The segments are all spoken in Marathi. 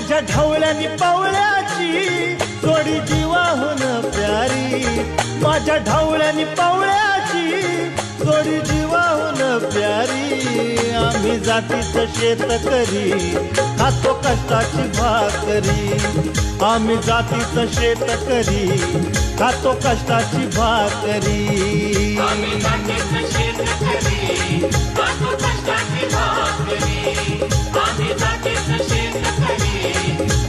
माझ्या ढवळ्यानी पवळ्याची जोडी जीवाहून प्यारी, माझ्या ढवळ्यानी पवळ्याची जोडी जीवाहून प्यारी। आम्ही जातीचं शेतकरी खातो कष्टाची भाकरी, आम्ही जातीचं शेतकरी खातो कष्टाची भाकरी। आम्ही जातीचं शेतकरी खातो कष्टाची भाकरी, आम्ही जातीचं शेतकरी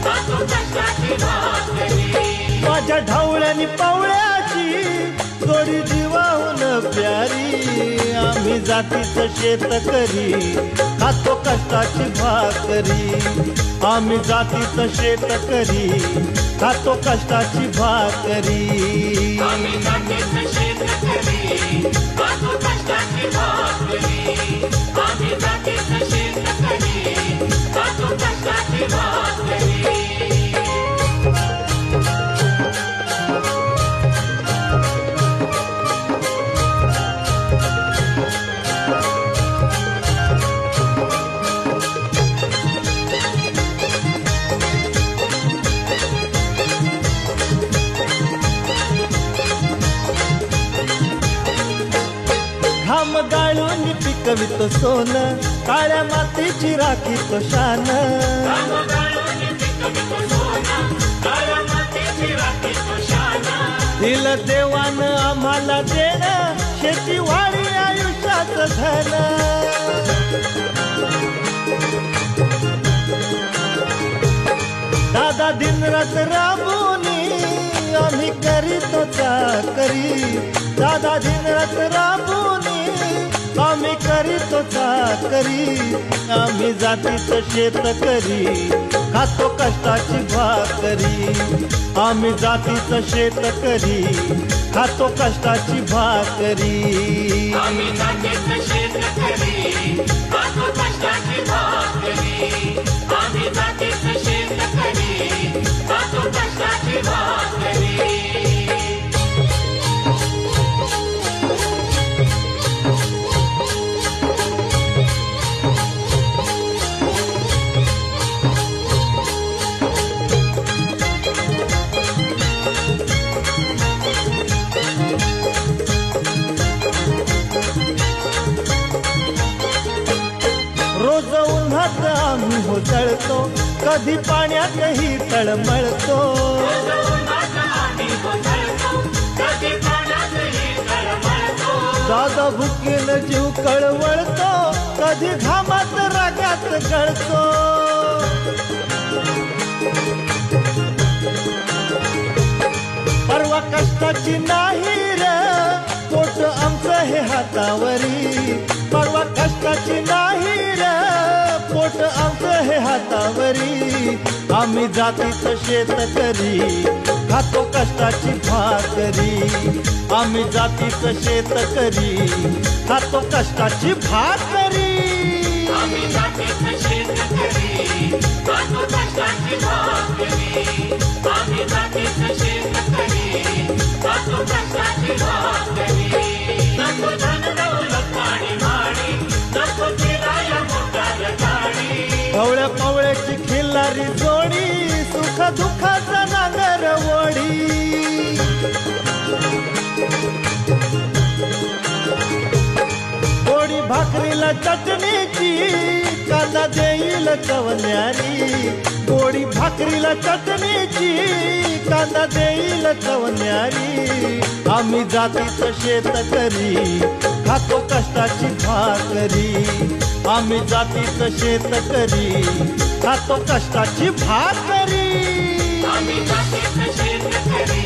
खातो कष्टाची भाकरी। माझ्या ढवळ्यानी पवळ्याची जोडी जीवाहून प्यारी, आम्ही जातीचं शेतकरी खातो कष्टाची भाकरी, आम्ही जातीचं शेतकरी खातो कष्टाची भाकरी। आम्ही जातीचं शेतकरी खातो कष्टाची भाकरी, आम्ही जातीचं शेतकरी खातो कष्टाची भाकरी। घाम गाळून पिकवितो सोनं, काळ्या मातीची राखीतो शान। दिलं देवानं आम्हाला देणं, शेती वाढी आयुष्याचं धन। दादा दिनरात राबूनी आम्ही करीतो चाकरी, दादा दिनरात राबूनी आम्ही करीतो चाकरी। आम्ही जातीचं शेतकरी खातो कष्टाची भाकरी, आम्ही जातीचं शेतकरी खातो कष्टाची भाकरी। आम्ही जातीचं शेतकरी खातो कष्टाची भाकरी, आम्ही जातीचं शेतकरी खातो कष्टाची भाकरी। रोज उन्हात आम्ही होतळतो, कधी पाण्यातही तळमळतो। दादा भुकेन जीव कळवळतो, कधी घामात रागात गळतो। परवा कष्टाची नाही रे पोट आमचं हे हातावरी, परवा कष्टाची नाही रे पोट आमचं हे हातावरी। आम्ही जातीचं शेतकरी खातो कष्टाची भाकरी, आम्ही जातीचं शेतकरी खातो कष्टाची भाकरी। आम्ही जातीचं शेतकरी खातो कष्टाची भाकरी, आम्ही जातीचं शेतकरी खातो कष्टाची भाकरी। नको धन दौलत आणि माडी, नको फिराया मोटार गाडी, पवळ्या पवळ्याची खिल्लारी जोडी, सुख दुःखाचा नांगर वडी। गोडी भाकरीला चटणीची, कांदा देईल चवण्यारी, गोडी भाकरीला चटणीची, कांदा देईल चवण्यारी। आम्ही जातीचं शेतकरी खातो कष्टाची भाकरी, आम्ही जातीचं शेतकरी खातो कष्टाची भाकरी। आम्ही जातीचं शेतकरी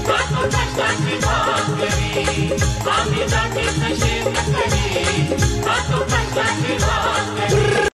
खातो कष्टाची भाकरी, आम्ही जातीचं शेतकरी खातो कष्टाची भाकरी।